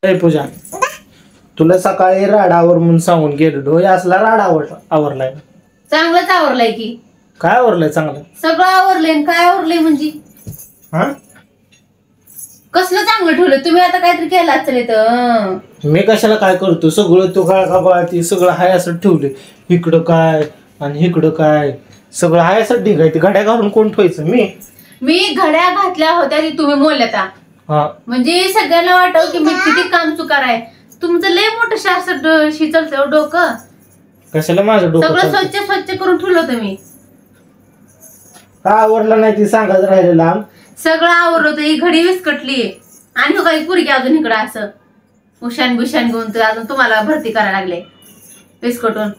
ए पूजा, तुला सकाळी राडावर म्हणून सांगून गेलो, असला राडा आवरलाय. चांगलंच आवरलंय की. काय आवरलंय चांगलं? सगळं आवरलंय. काय आवरलंय म्हणजे हा? कसलं चांगलं ठेवलं तुम्ही? आता काहीतरी केलं असेल तर. मी कशाला काय करतो? सगळं तू काय का ती सगळं हाय असं ठेवले. इकडं काय आणि इकडं काय सगळं हाय असं ढिगाय. ती घड्या घालून कोण ठेवायचं? मी घड्या घातल्या होत्या ती तुम्ही मोलता. म्हणजे सगळ्यांना वाटव की मी किती काम चुकार आहे. तुमचं लय मोठं शास्त्र शिचलतं डोकं. कशाला माझं डोकं? सगळं स्वच्छ करून ठेवलं तुम्ही. काय आवडलं नाही ती सांगायचं राहिलेलं. सगळं आवरलं होतं. ही घडी विस्कटली आणि हो काही पुरगी अजून इकडं असं उशान बिशान घेऊन तर अजून तुम्हाला भरती करायला लागले विस्कटून.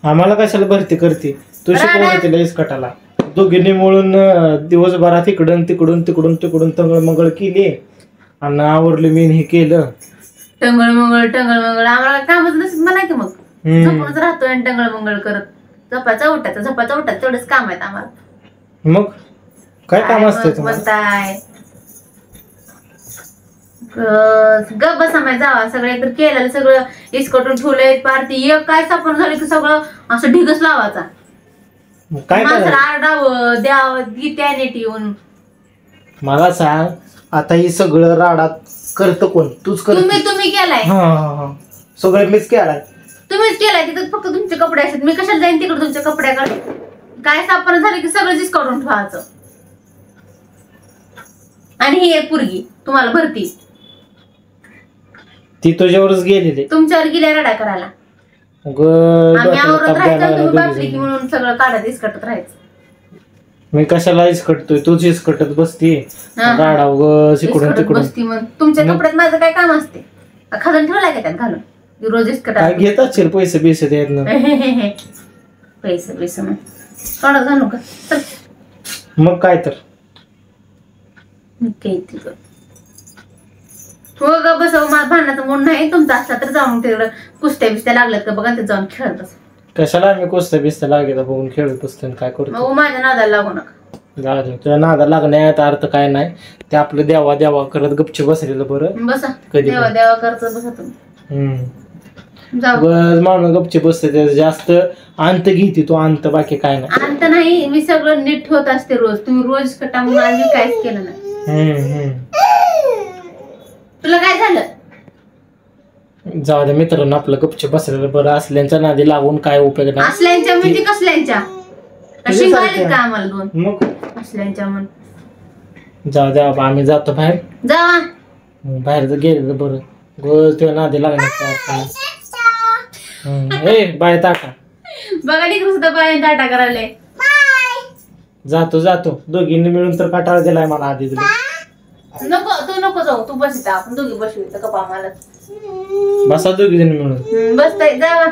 आम्हाला कशाला भरती करते? तू शिकवलं तिला इस्कटाला. दोघींनी मिळून दिवसभरात इकडून तिकडून तिकडून तिकडून टंगळ मंगळ केली आणि आवरलं मी हे केलं. टंगळ मंगळ आम्हाला कामच नसेल म्हणा की मग. झोपूनच राहतोय आणि टंगळ मंगळ करत झपाचा उठायचं तेवढंच काम आहेत आम्हाला. मग काय काम असतं म्हणताय? गप बसा जावा. सगळं एकतर केलेलं सगळं इस्कटून ठेवलंय. पार्टी एक काय सापण झालं की सगळं असं ढिगच लावायचा. काय आरडावं द्यावं गीत्या नेट येऊन. मला सांग आता ही सगळं राडात करतं कोण? तूच कर. तुम्ही केलाय. सगळं मीच केलाय. तुम्हीच केलाय. तिथं फक्त तुमचे कपडे असतात. मी कशाला जाईन तिकडे तुमच्या कपड्याकडे? काय सापण झालं की सगळं इस्कटून ठेवायचं. आणि ही एक पुरगी तुम्हाला भरती. ती तुझ्यावरच गेलेली. तुमच्यावर गेल्या रडा करायला. आम्ही आवरत राहायचं तुम्ही बापली की म्हणून सगळं काढत इसकटत राहायचं. मी कशाला इसकटतोय? तूच इसकटत बसती. राडा इकडून तिकडून बसती. मग तुमच्या कपड्यात माझं काय काम असते? खजन ठेवलाय का त्यात घालून? रोज इसकट काय घेत असेल पैसे बिसे देत ना. पैसे मग थोडं घालू का? चल मग काय तर हो ग बसव. माझं भांडणाचं मूड नाही. तुमचा असला तर जाऊन तिकडं कुस्त्या बिस्त्या लागल्यात का बघा ते जाऊन खेळत बस. कशाला आम्ही कुस्त्या बिस्त्या लागेल बघून खेळत बसतो? काय करतो? माझ्या नादाला लागू नका. तुझ्या नादा लागण्यात अर्थ काय नाही. ते आपलं देवा करत गपची बसलेलं बरं. बसा देवा करत बसा तुम्ही. बस माणूस गपची बसते. त्याचं जास्त अंत घेते तू. अंत बाकी काय नाही. अंत नाही. मी सगळं नीट ठेवत असते रोज. तुम्ही रोज कटा म्हणून आज मी काहीच केलं नाही. तुला काय झालं? जाऊ दे मित्रांनो, आपलं गपची बसलेलं बरं. असल्यांच्या नादी लागून काय उपयोग नाही. असल्यांच्या म्हणजे कसल्यांच्या? शिंगाले का आम्हाला दोन? मग असल्यांच्या म्हण. जाऊ द्या आम्ही जातो बाहेर. जावा बाहेर गेलेलं बरं. गोल तुझ्या नादी लागण्यात. बाय टाटा. बघा निघू सुद्धा बाय टाटा करायला. जातो दोघींनी मिळून तर काटाळा दिलाय मला आधी. नको जाऊ. तू बस इथं. आपण दोघी बसू इथं. गप्पा मारत बसा दोघी जण मिळून. बसताय जावा.